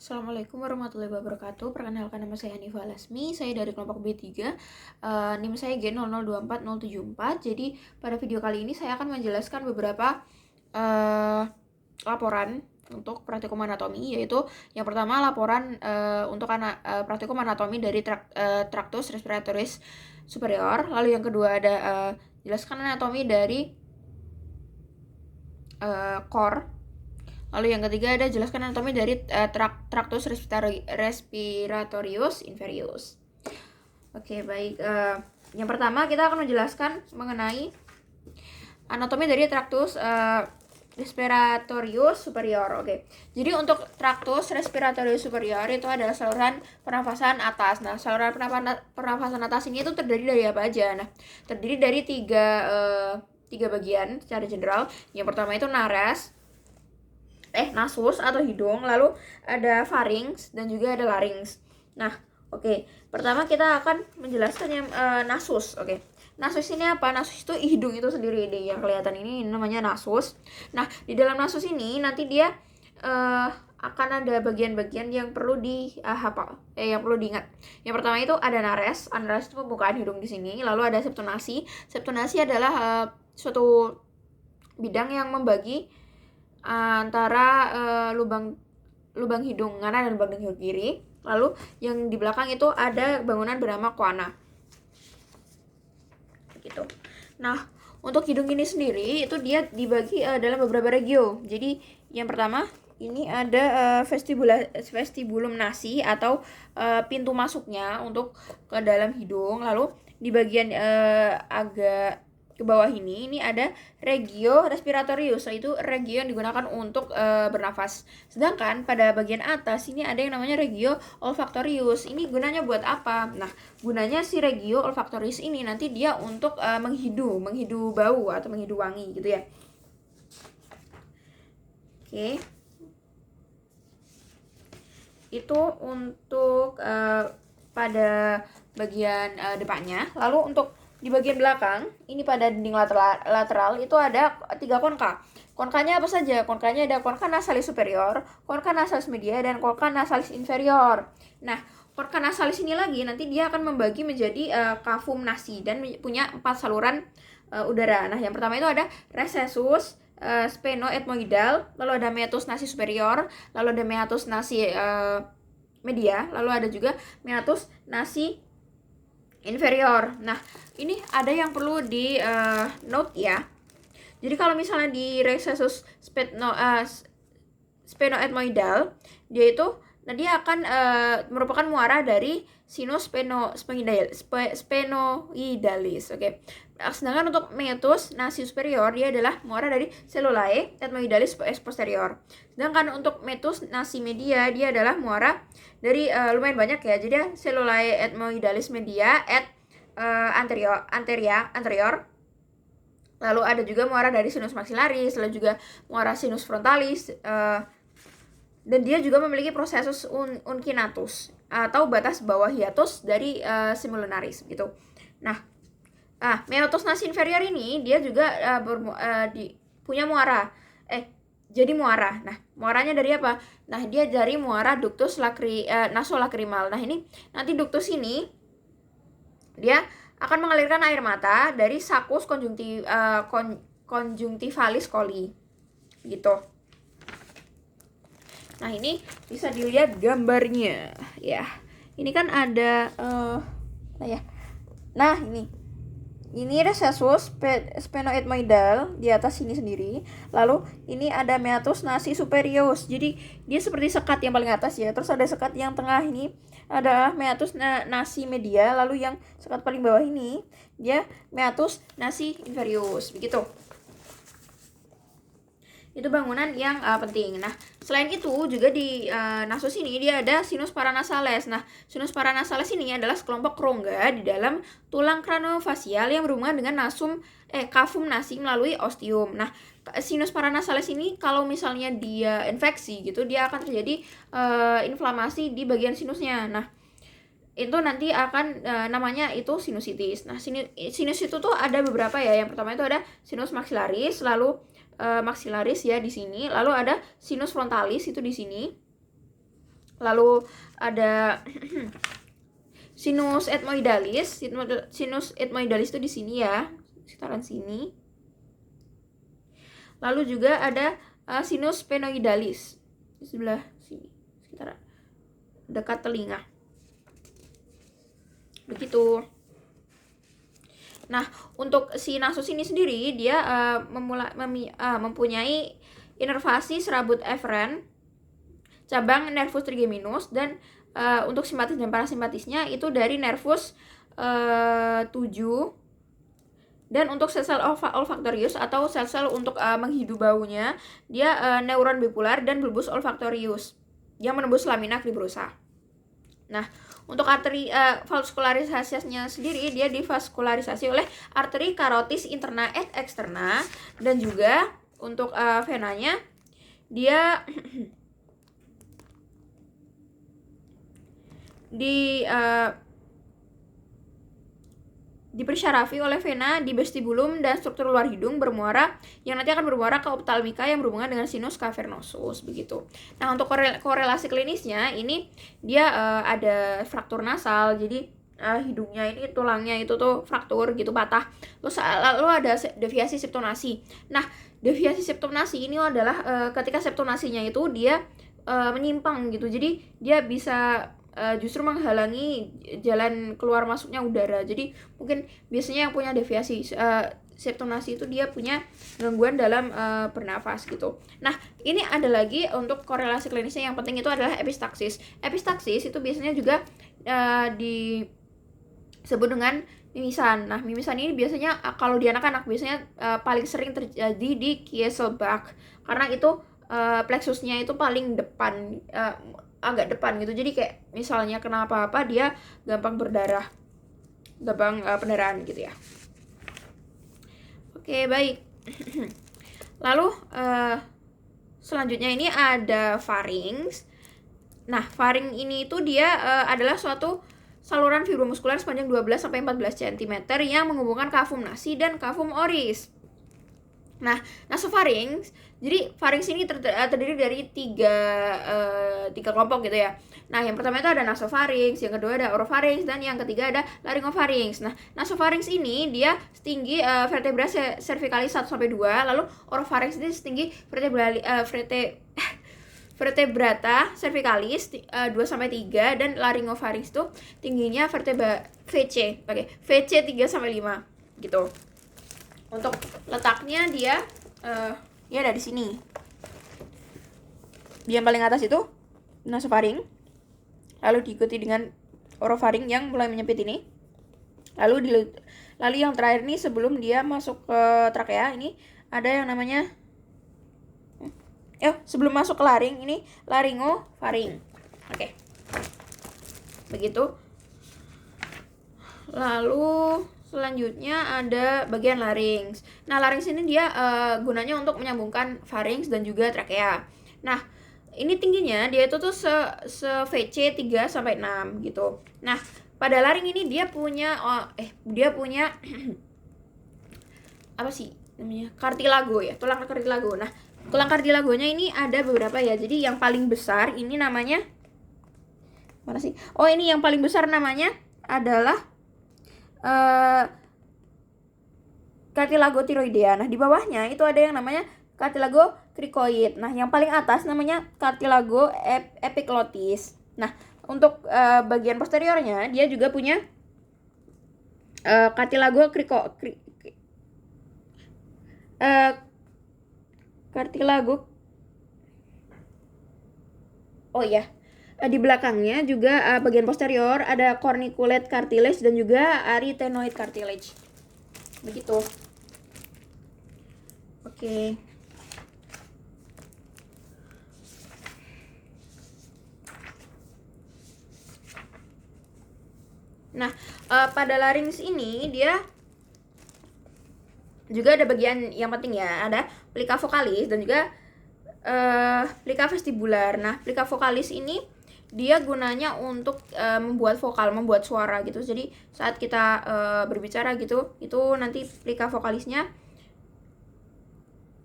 Assalamualaikum warahmatullahi wabarakatuh. Perkenalkan, nama saya Hanifa Lasmi. Saya dari kelompok B3. NIM saya G0024074. Jadi pada video kali ini saya akan menjelaskan beberapa laporan untuk praktikum anatomi, yaitu yang pertama laporan untuk praktikum anatomi dari traktus respiratoris superior. Lalu yang kedua ada jelaskan anatomi dari core. Lalu yang ketiga ada jelaskan anatomi dari traktus respiratorius inferius. Oke, baik. Yang pertama kita akan menjelaskan mengenai anatomi dari traktus respiratorius superior. Oke. Jadi untuk traktus respiratorius superior itu adalah saluran pernafasan atas. Nah, saluran pernafasan atas ini itu terdiri dari apa aja? Nah, terdiri dari tiga bagian secara general. Yang pertama itu nasus atau hidung, lalu ada pharynx dan juga ada larynx. Nah, oke. Pertama kita akan menjelaskan yang nasus. Oke. Nasus ini apa? Nasus itu hidung itu sendiri deh, yang kelihatan ini namanya nasus. Nah, di dalam nasus ini nanti dia akan ada bagian-bagian yang perlu dihafal, yang perlu diingat. Yang pertama itu ada nares. Nares itu pembukaan hidung di sini. Lalu ada septonasi. Septonasi adalah suatu bidang yang membagi antara lubang hidung kanan dan lubang hidung kiri. Lalu yang di belakang itu ada bangunan bernama koana. Gitu. Nah, untuk hidung ini sendiri itu dia dibagi dalam beberapa regio. Jadi yang pertama ini ada vestibulum nasi atau pintu masuknya untuk ke dalam hidung. Lalu di bagian agak ke bawah ini ada regio respiratorius, yaitu regio yang digunakan untuk bernafas. Sedangkan pada bagian atas ini ada yang namanya regio olfactorius. Ini gunanya buat apa? Nah, gunanya si regio olfactorius ini nanti dia untuk menghidu bau atau menghidu wangi gitu ya. Oke. Itu untuk pada bagian depannya. Lalu untuk di bagian belakang, ini pada dinding lateral itu ada 3 konka. Konkanya apa saja? Konkanya ada konka nasalis superior, konka nasalis media, dan konka nasalis inferior. Nah, konka nasalis ini lagi nanti dia akan membagi menjadi cavum nasi dan punya 4 saluran udara. Nah, yang pertama itu ada recessus sphenoethmoidal, lalu ada meatus nasi superior, lalu ada meatus nasi media, lalu ada juga meatus nasi inferior. Nah, ini ada yang perlu di note ya. Jadi kalau misalnya di recessus sphenoethmoidal, dia akan merupakan muara dari sinus sphenoidalis. Oke. Sedangkan untuk meatus nasi superior dia adalah muara dari cellulae ethmoidalis posterior. Sedangkan untuk meatus nasi media dia adalah muara dari lumayan banyak ya. Jadi cellulae ethmoidalis media anterior. Lalu ada juga muara dari sinus maxillaris, lalu juga muara sinus frontalis, dan dia juga memiliki prosesus uncinatus atau batas bawah hiatus dari simulunaris gitu. Nah, meatus nasi inferior ini dia juga punya muara. Jadi muara. Nah, muaranya dari apa? Nah, dia dari muara ductus nasolacrimal. Nah, ini nanti ductus ini dia akan mengalirkan air mata dari saccus conjunctivalis coli. Gitu. Nah, ini bisa dilihat gambarnya ya. Ini kan ada Nah, ini recessus sphenoethmoidal di atas sini sendiri. Lalu ini ada meatus nasi superius. Jadi dia seperti sekat yang paling atas ya. Terus ada sekat yang tengah ini adalah meatus nasi media. Lalu yang sekat paling bawah ini dia meatus nasi inferius. Begitu. Itu bangunan yang penting. Nah, selain itu juga di nasus ini dia ada sinus paranasales. Nah, sinus paranasales ini adalah sekelompok rongga di dalam tulang kraniofacial yang berhubungan dengan cavum nasi melalui ostium. Nah, sinus paranasales ini kalau misalnya dia infeksi gitu, dia akan terjadi inflamasi di bagian sinusnya. Nah, itu nanti akan namanya itu sinusitis. Nah, sinus itu tuh ada beberapa ya. Yang pertama itu ada sinus maxillaris, lalu maxillaris ya di sini, lalu ada sinus frontalis itu di sini, Lalu ada sinus ethmoidalis. Sinus ethmoidalis itu di sini ya, sekitaran sini. Lalu juga ada sinus sphenoidalis di sebelah sini, sekitar dekat telinga. Begitu. Nah, untuk si nasus ini sendiri dia mempunyai inervasi serabut eferen, cabang nervus trigeminus, dan untuk simpatis dan parasimpatisnya itu dari nervus 7. Dan untuk sel-sel olfaktorius atau sel-sel untuk menghidu baunya, dia neuron bipolar dan bulbus olfaktorius yang menembus lamina fibrosa. Nah, untuk arteri vaskularisasinya sendiri, dia divaskularisasi oleh arteri karotis interna et externa, dan juga untuk venanya dia dipersyarafi oleh vena di vestibulum dan struktur luar hidung bermuara yang nanti akan bermuara ke optalmika yang berhubungan dengan sinus cavernosus, begitu. Nah, untuk korelasi klinisnya ini dia ada fraktur nasal, jadi hidungnya ini tulangnya itu tuh fraktur gitu, patah. Lalu ada deviasi septonasi. Nah, deviasi septonasi ini adalah ketika septonasinya itu dia menyimpang gitu, jadi dia bisa justru menghalangi jalan keluar masuknya udara. Jadi mungkin biasanya yang punya deviasi septonasi itu dia punya gangguan dalam bernafas gitu. Nah, ini ada lagi untuk korelasi klinisnya yang penting itu adalah epistaksis. Epistaksis itu biasanya juga disebut dengan mimisan. Nah, mimisan ini biasanya kalau di anak-anak biasanya paling sering terjadi di Kieselbach karena itu plexusnya itu paling depan, agak depan gitu. Jadi kayak misalnya kena apa-apa dia gampang berdarah, gampang pendarahan gitu ya. Oke, baik. Lalu selanjutnya ini ada pharynx. Nah, pharynx ini itu dia adalah suatu saluran fibromuskular sepanjang 12 sampai 14 cm yang menghubungkan cavum nasi dan cavum oris. Nah, nasopharynx, jadi pharynx ini terdiri dari tiga kelompok gitu ya. Nah, yang pertama itu ada nasopharynx, yang kedua ada oropharynx, dan yang ketiga ada laryngopharynx. Nah, nasopharynx ini dia setinggi vertebra cervicalis 1-2, lalu oropharynx ini setinggi vertebrata cervicalis 2-3, dan laryngopharynx itu tingginya vertebra VC, VC 3-5 gitu. Untuk letaknya dia ya ada di sini. Yang paling atas itu nasopharynx, lalu diikuti dengan oropharynx yang mulai menyempit ini. Lalu yang terakhir nih sebelum dia masuk ke trakea ini ada yang namanya sebelum masuk ke laring ini laryngopharynx. Oke. Begitu. Lalu selanjutnya ada bagian larynx. Nah, larynx ini dia gunanya untuk menyambungkan pharynx dan juga trakea. Nah, ini tingginya dia itu tuh VC 3-6 gitu. Nah, pada larynx ini dia punya apa sih namanya? Cartilago ya, tulang cartilago. Nah, tulang cartilagonya ini ada beberapa ya. Jadi yang paling besar ini namanya mana sih? Oh, ini yang paling besar namanya adalah cartilago thyroidea. Nah, di bawahnya itu ada yang namanya cartilago cricoid. Nah, yang paling atas namanya cartilago epiglotis. Nah, untuk bagian posteriornya dia juga punya cartilago cartilago. Oh ya. Di belakangnya juga bagian posterior ada corniculate cartilage dan juga arytenoid cartilage. Begitu. Oke. Nah, pada larynx ini dia juga ada bagian yang penting ya, ada plica vocalis dan juga plica vestibular. Nah, plica vocalis ini dia gunanya untuk membuat vokal, membuat suara gitu. Jadi saat kita berbicara gitu, itu nanti plica vokalisnya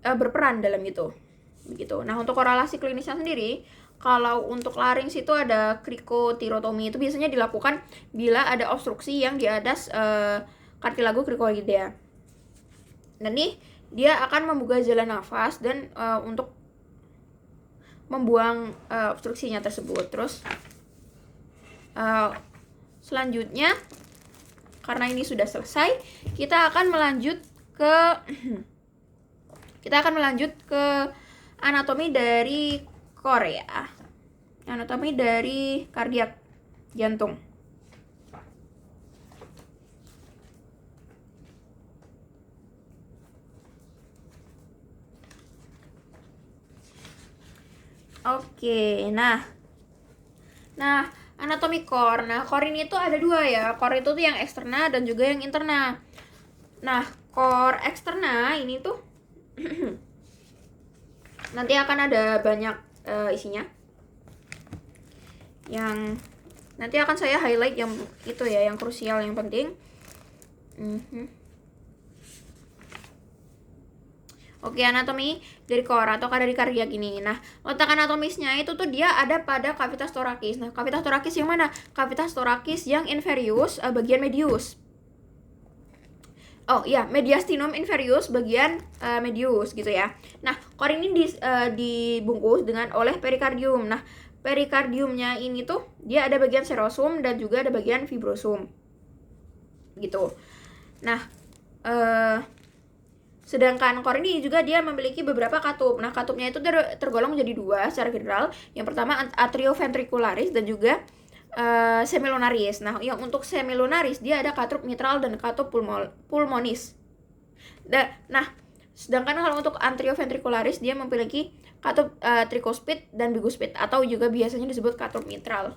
berperan dalam itu. Begitu. Nah, untuk korelasi klinisnya sendiri, Kalau untuk larynx itu ada krikotirotomi, itu biasanya dilakukan bila ada obstruksi yang di atas kartilago krikoidea. Nanti dia akan membuka jalan nafas dan untuk membuang obstruksinya tersebut. Terus selanjutnya, karena ini sudah selesai, kita akan melanjut ke anatomi dari Korea. Anatomi dari kardiak, jantung. Oke, nah anatomi core. Nah, core ini tuh ada dua ya. Core itu tuh yang eksterna dan juga yang interna. Nah, core eksterna ini tuh nanti akan ada banyak isinya. Yang nanti akan saya highlight yang itu ya, yang krusial, yang penting. Oke, anatomi dari core atau dari kardiak ini. Nah, letak anatomisnya itu tuh dia ada pada cavitas thoracis. Nah, cavitas thoracis yang mana? Cavitas thoracis yang inferius, bagian medius. Oh iya, mediastinum inferius bagian medius gitu ya. Nah, core ini dibungkus oleh perikardium. Nah, perikardiumnya ini tuh dia ada bagian serosum dan juga ada bagian fibrosum. Gitu. Nah, sedangkan core ini juga dia memiliki beberapa katup. Nah, katupnya itu tergolong menjadi dua secara general. Yang pertama atrioventricularis dan juga semilunaris. Nah, yang untuk semilunaris dia ada katup mitral dan katup pulmonis. Nah, sedangkan kalau untuk atrioventricularis dia memiliki katup tricuspid dan biguspid atau juga biasanya disebut katup mitral.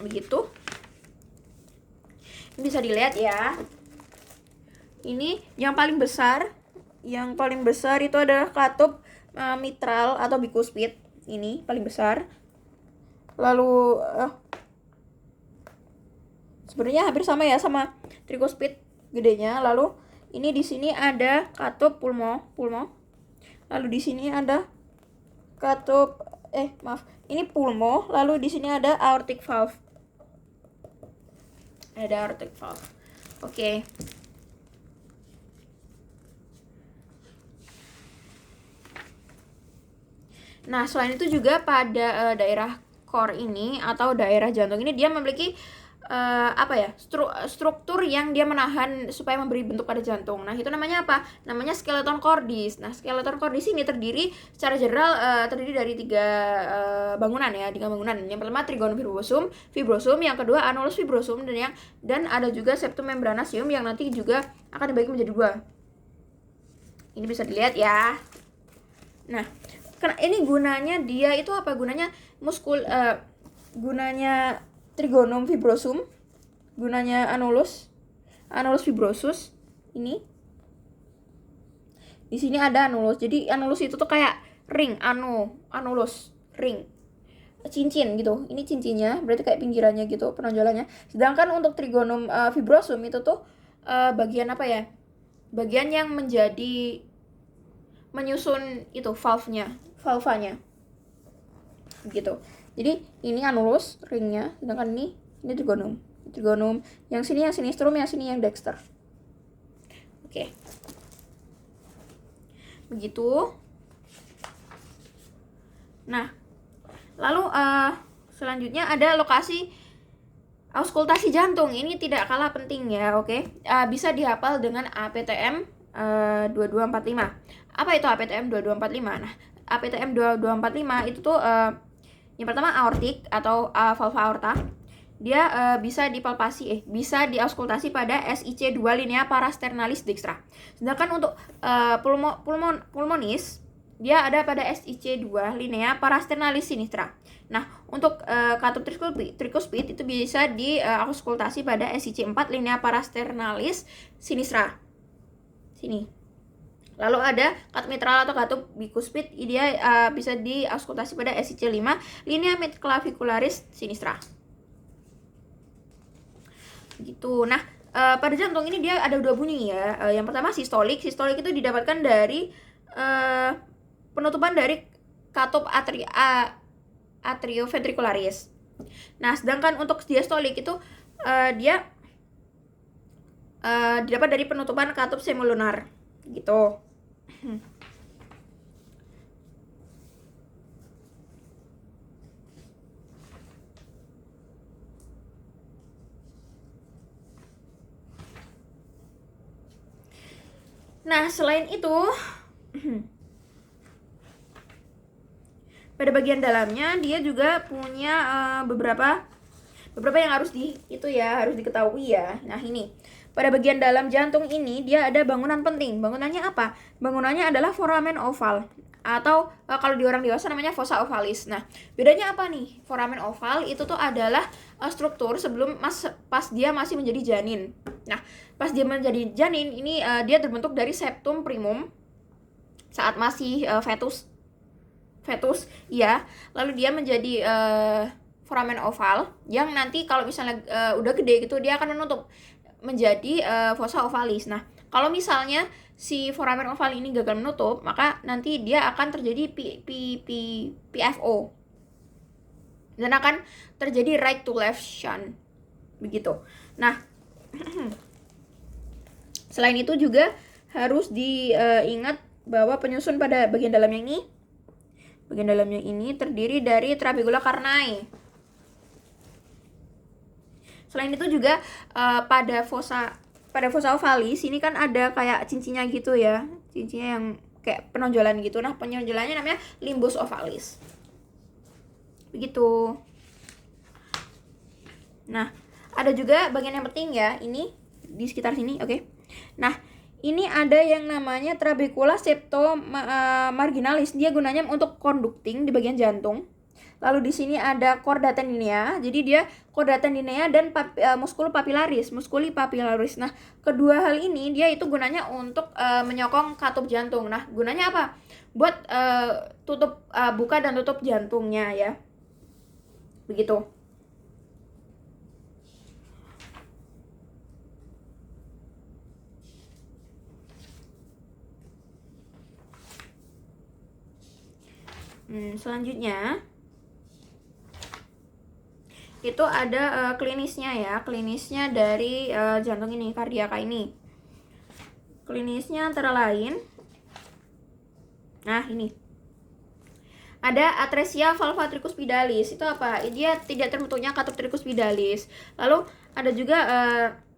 Begitu. Ini bisa dilihat ya. Ini yang paling besar itu adalah katup mitral atau biguspid. Ini paling besar. Lalu sebenarnya hampir sama ya sama tricuspid gedenya. Lalu ini di sini ada katup pulmo. Lalu di sini ada katup ini pulmo. Lalu di sini ada aortic valve. Ada aortic valve. Oke. Nah, selain itu juga pada daerah core ini atau daerah jantung ini dia memiliki struktur yang dia menahan supaya memberi bentuk pada jantung. Nah, itu namanya apa? Namanya skeleton cordis. Nah, skeleton cordis ini terdiri secara general dari tiga bangunan ya, tiga bangunan. Yang pertama trigonum fibrosum, yang kedua annulus fibrosum dan ada juga septum membranasium yang nanti juga akan dibagi menjadi dua. Ini bisa dilihat ya. Nah, ini gunanya dia itu apa? Gunanya gunanya trigonum fibrosum, gunanya annulus fibrosus ini. Di sini ada annulus. Jadi annulus itu tuh kayak ring, annulus, ring. Cincin gitu. Ini cincinnya, berarti kayak pinggirannya gitu, penonjolannya. Sedangkan untuk trigonum fibrosum itu tuh bagian apa ya? Bagian yang menjadi menyusun itu valvanya. Gitu. Jadi ini annulus ringnya, sedangkan ini trigonum. Yang sini yang sinistrum, yang sini yang dexter. Oke. Begitu. Nah, lalu selanjutnya ada lokasi auskultasi jantung. Ini tidak kalah penting ya, oke. Bisa dihafal dengan APTM 2245. Apa itu APTM 2245? Nah, APTM 2245 itu tuh yang pertama aortik atau valva aorta. Dia bisa dipalpasi bisa diauskultasi pada SIC 2 linea parasternalis dextra. Sedangkan untuk pulmonis dia ada pada SIC 2 linea parasternalis sinistra. Nah, untuk katup tricuspid itu bisa diauskultasi pada SIC 4 linea parasternalis sinistra. Sini. Lalu ada katup mitral atau katup biguspid, dia bisa diauskultasi pada SIC 5 linea midclavicularis sinistra. Gitu. Nah, pada jantung ini dia ada dua bunyi ya. Yang pertama sistolik. Sistolik itu didapatkan dari penutupan dari katup atrioventricularis. Nah, sedangkan untuk diastolik itu dia didapat dari penutupan katup semolunar gitu. Nah, selain itu pada bagian dalamnya dia juga punya beberapa yang harus harus diketahui ya. Nah, ini pada bagian dalam jantung ini dia ada bangunan penting. Bangunannya apa? Bangunannya adalah foramen oval atau kalau di orang dewasa namanya fossa ovalis. Nah, bedanya apa nih? Foramen oval itu tuh adalah struktur sebelum pas dia masih menjadi janin. Nah, pas dia menjadi janin ini dia terbentuk dari septum primum saat masih fetus ya. Lalu dia menjadi foramen oval yang nanti kalau misalnya udah gede gitu dia akan menutup menjadi fossa ovalis. Nah, kalau misalnya si foramen oval ini gagal menutup, maka nanti dia akan terjadi PFO dan akan terjadi right to left shunt begitu. Nah, selain itu juga harus diingat bahwa penyusun pada bagian dalamnya ini terdiri dari trabecula carni. Selain itu juga pada fossa ovalis ini kan ada kayak cincinnya gitu ya, cincinnya yang kayak penonjolan gitu. Nah, penonjolannya namanya limbus ovalis begitu. Nah, ada juga bagian yang penting ya, ini di sekitar sini, oke. Nah, ini ada yang namanya trabecula septo-marginalis. Dia gunanya untuk conducting di bagian jantung. Lalu di sini ada chorda tendinea. Jadi dia chorda tendinea dan musculi papillaris. Nah, kedua hal ini dia itu gunanya untuk menyokong katup jantung. Nah, gunanya apa? Buat buka dan tutup jantungnya ya. Begitu. Selanjutnya itu ada klinisnya ya, klinisnya dari jantung ini, kardiaka ini. Klinisnya antara lain, nah ini ada atresia valva tricuspidalis. Itu apa? Dia tidak terbentuknya katup tricuspidalis. Lalu ada juga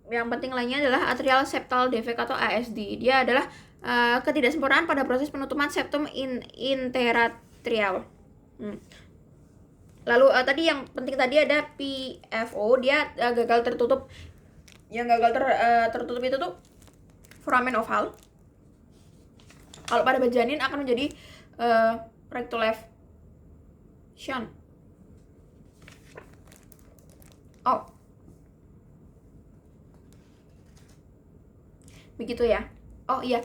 yang penting lainnya adalah atrial septal defect atau ASD. Dia adalah ketidaksempurnaan pada proses penutupan septum interatrial. Lalu tadi yang penting tadi ada PFO, dia gagal tertutup. Yang gagal tertutup itu tuh foramen oval. Kalau pada janin akan menjadi right to left shunt. Oh, begitu ya. Oh iya,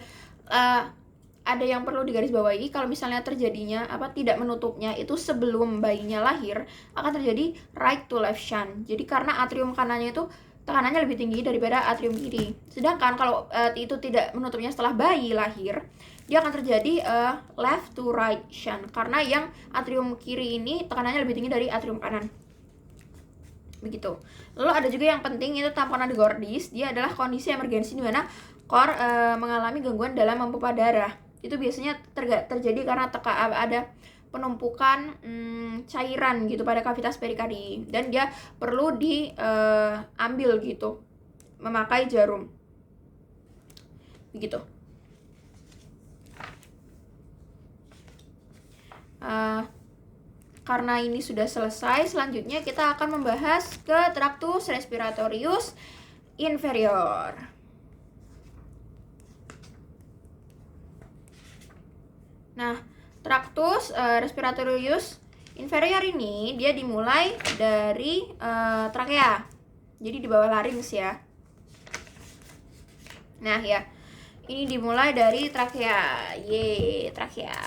ada yang perlu digarisbawahi, kalau misalnya terjadinya tidak menutupnya itu sebelum bayinya lahir, akan terjadi right to left shunt. Jadi karena atrium kanannya itu tekanannya lebih tinggi daripada atrium kiri. Sedangkan kalau itu tidak menutupnya setelah bayi lahir, dia akan terjadi left to right shunt karena yang atrium kiri ini tekanannya lebih tinggi dari atrium kanan. Begitu. Lalu ada juga yang penting itu tamponade gordis. Dia adalah kondisi emergensi di mana core mengalami gangguan dalam memompa darah. Itu biasanya terjadi karena ada penumpukan cairan gitu pada kavitas perikardi dan dia perlu diambil gitu memakai jarum begitu. Karena ini sudah selesai, selanjutnya kita akan membahas ke tractus respiratorius inferior. Nah, tractus respiratorius inferior ini dia dimulai dari trakea. Jadi di bawah larynx ya. Nah, ya. Ini dimulai dari trakea. Trakea.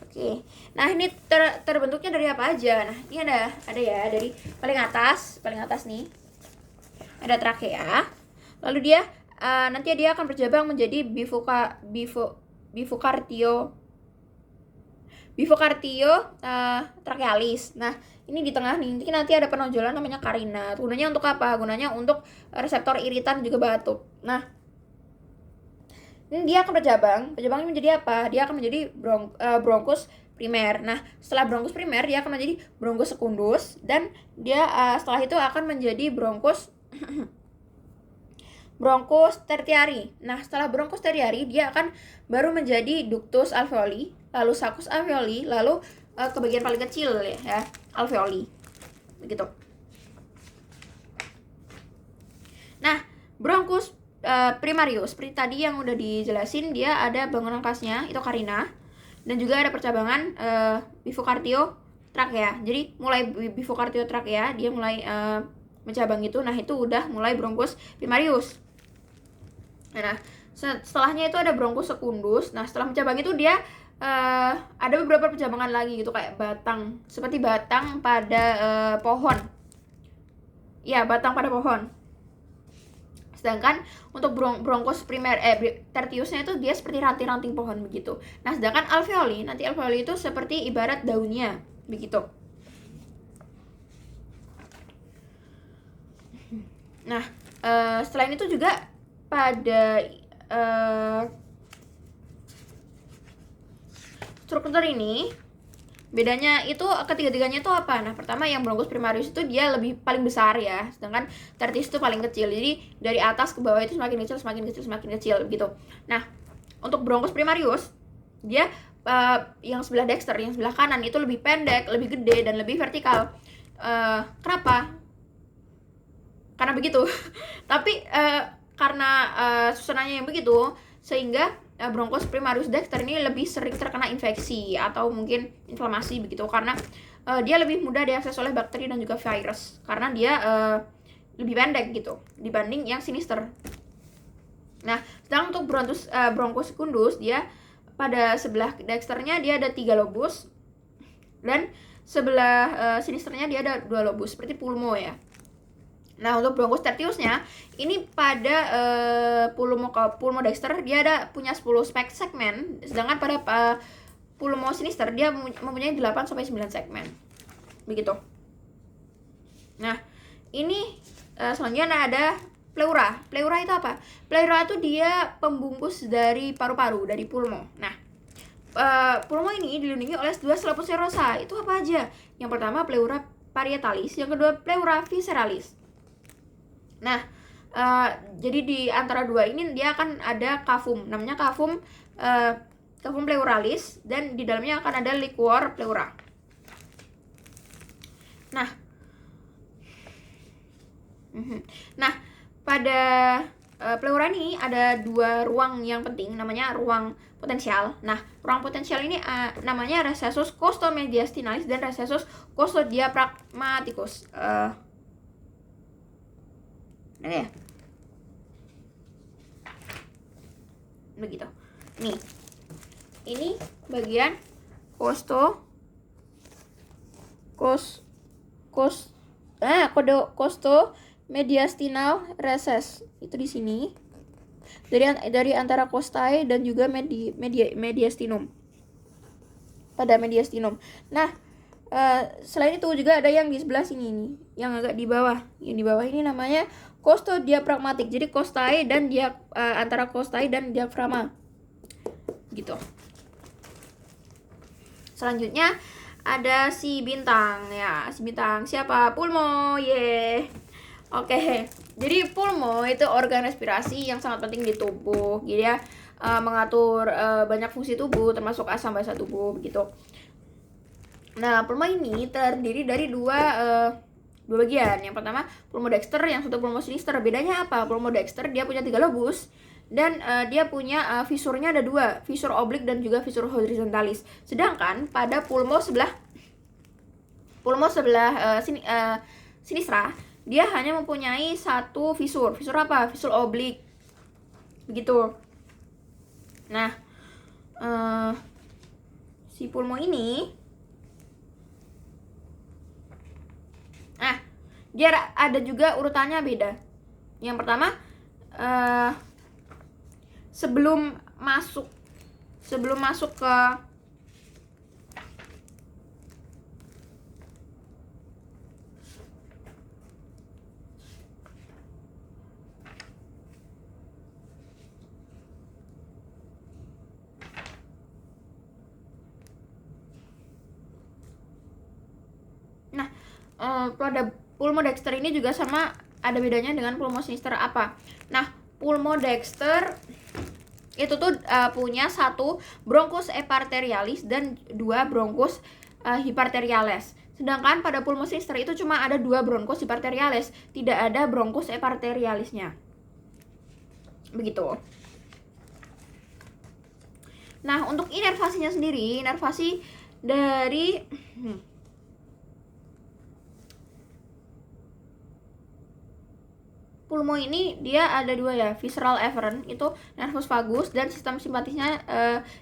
Oke. Nah, ini terbentuknya dari apa aja? Nah, ini ada ya dari paling atas nih. Ada trakea. Lalu dia nanti dia akan bercabang menjadi bifocardio trachealis. Nah, ini di tengah nih, nanti ada penonjolan namanya carina. Gunanya untuk apa? Gunanya untuk reseptor iritan juga batuk. Nah, ini dia akan bercabang. Bercabang ini menjadi apa? Dia akan menjadi bronkus primer. Nah, setelah bronkus primer dia akan menjadi bronkus sekundus, dan dia setelah itu akan menjadi bronkus tertiary. Nah, setelah bronkus tertiary dia akan baru menjadi ductus alveoli, lalu sulcus alveoli, lalu ke bagian paling kecil ya, alveoli. Begitu. Nah, bronkus primarius seperti tadi yang udah dijelasin, dia ada bangunan khasnya itu carina, dan juga ada percabangan bifocardio trachea. Jadi mulai bifocardio trachea dia mulai mencabang gitu. Nah, itu udah mulai bronkus primarius. Nah, setelahnya itu ada bronkus sekundus. Nah, setelah mencabang itu dia ada beberapa pencabangan lagi gitu, kayak batang, seperti batang pada pohon. Ya, batang pada pohon. Sedangkan untuk bronkus primer tertiusnya itu dia seperti ranting-ranting pohon begitu. Nah, sedangkan alveoli, nanti alveoli itu seperti ibarat daunnya begitu. Nah, selain itu juga pada struktur ini bedanya itu ketiga-tiganya itu apa? Nah, pertama yang bronkus primarius itu dia lebih paling besar ya, sedangkan tertius itu paling kecil. Jadi dari atas ke bawah itu semakin kecil, semakin kecil, semakin kecil gitu. Nah, untuk bronkus primarius dia yang sebelah dexter, yang sebelah kanan itu lebih pendek, lebih gede, dan lebih vertikal. Kenapa? Karena begitu. Tapi karena susunannya yang begitu, sehingga bronkus primarius dexter ini lebih sering terkena infeksi atau mungkin inflamasi begitu, karena dia lebih mudah diakses oleh bakteri dan juga virus, karena dia lebih pendek gitu dibanding yang sinister. Nah, sedang untuk bronkus sekundus, dia pada sebelah dexternya dia ada 3 lobus, dan sebelah sinisternya dia ada 2 lobus seperti pulmo ya. Nah, untuk bronkus tertiusnya ini pada pulmo dexter dia ada punya 10 segmen, sedangkan pada pulmo sinister dia mempunyai 8 sampai 9 segmen. Begitu. Nah, ini selanjutnya ada pleura. Pleura itu apa? Pleura itu dia pembungkus dari paru-paru, dari pulmo. Nah, pulmo ini dilindungi oleh 2 selaput serosa. Itu apa aja? Yang pertama pleura parietalis, yang kedua pleura visceralis. Nah, jadi di antara dua ini dia akan ada kafum, namanya kafum pleuralis, dan di dalamnya akan ada liquor pleura. Nah, pada pleura ini ada 2 ruang yang penting, namanya ruang potensial. Nah, ruang potensial ini namanya recessus costomediastinalis dan recessus costodiaphragmaticus. Ini ya. Begitu. Nih. Ini bagian costomediastinal recess. Itu di sini. Dari antara costae dan juga mediastinum. Pada mediastinum. Nah, selain itu juga ada yang di sebelah sini nih, yang agak di bawah. Yang di bawah ini namanya costodiaphragmatic. Jadi costae dan antara costae dan diafragma. Gitu. Selanjutnya ada si bintang ya. Si bintang siapa? Pulmo. Oke. Jadi pulmo itu organ respirasi yang sangat penting di tubuh. Jadi ya mengatur banyak fungsi tubuh termasuk asam basa tubuh begitu. Nah, pulmo ini terdiri dari dua bagian. Yang pertama pulmo dexter, yang satu pulmo sinister. Bedanya apa? Pulmo dexter dia punya 3 lobus, dan dia punya fisurnya ada 2, fisur oblik dan juga fisur horizontalis. Sedangkan pada pulmo sebelah sinistra dia hanya mempunyai 1 fisur. Fisur apa? Fisur oblik. Begitu. Nah, si pulmo ini dia ada juga urutannya beda. Yang pertama sebelum masuk ke pada pulmodexter ini juga sama, ada bedanya dengan pulmosinister apa? Nah, pulmodexter itu tuh punya 1 bronchus eparterialis dan 2 bronchus hiparterialis. Sedangkan pada pulmosinister itu cuma ada 2 bronchus hiparterialis, tidak ada bronchus eparterialisnya. Begitu. Nah, untuk inervasinya sendiri, inervasi dari pulmo ini dia ada 2 ya, visceral efferent itu nervus vagus, dan sistem simpatisnya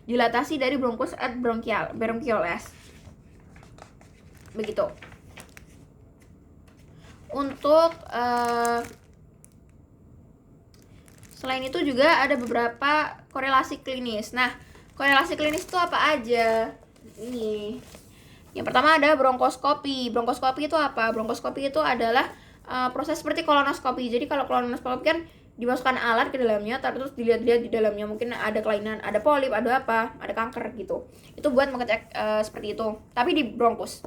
dilatasi dari bronchus et bronchioles. Begitu. Untuk selain itu juga ada beberapa korelasi klinis. Nah, korelasi klinis itu apa aja? Ini. Yang pertama ada bronkoskopi. Bronkoskopi itu apa? Bronkoskopi itu adalah proses seperti kolonoskopi. Jadi kalau kolonoskopi kan dimasukkan alat ke dalamnya, terus dilihat-lihat di dalamnya mungkin ada kelainan, ada polip, ada apa, ada kanker gitu. Itu buat mengecek seperti itu. Tapi di bronkus.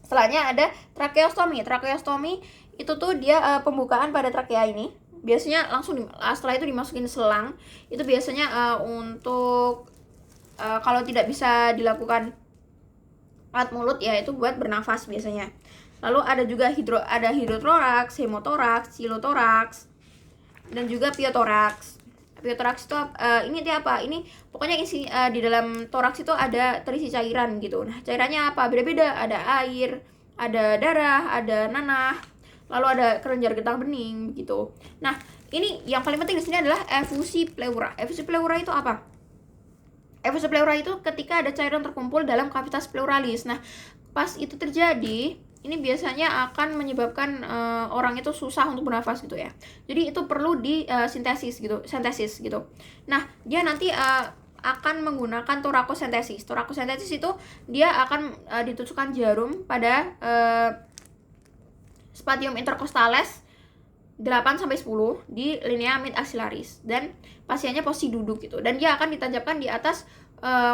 Setelahnya ada trakeostomi. Trakeostomi itu tuh dia pembukaan pada trakea ini. Biasanya langsung setelah itu dimasukin selang. Itu biasanya untuk kalau tidak bisa dilakukan alat mulut ya, itu buat bernafas biasanya. Lalu ada juga hidrotoraks, hemotoraks, silotoraks, dan juga piotoraks. Piotoraks itu ini dia apa? Ini pokoknya isi di dalam toraks itu ada terisi cairan gitu. Nah, cairannya apa? Beda-beda. Ada air, ada darah, ada nanah, lalu ada kelenjar getah bening gitu. Nah, ini yang paling penting di sini adalah efusi pleura. Efusi pleura itu apa? Efusi pleura itu ketika ada cairan terkumpul dalam kavitas pleuralis. Nah, pas itu terjadi, ini biasanya akan menyebabkan orang itu susah untuk bernafas gitu ya. Jadi itu perlu sintesis gitu. Nah, dia nanti akan menggunakan torakosentesis. Torakosentesis itu dia akan ditusukkan jarum pada spatium intercostales 8-10 di linea mid axillaris, dan pasiennya posisi duduk gitu, dan dia akan ditancapkan di atas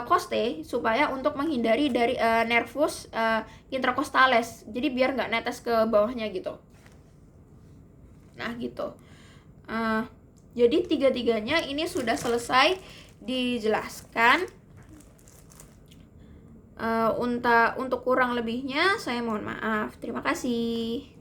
costae supaya untuk menghindari dari nervus intercostales, jadi biar nggak netes ke bawahnya gitu. Nah gitu. Jadi 3-tiganya ini sudah selesai dijelaskan. Untuk kurang lebihnya saya mohon maaf. Terima kasih.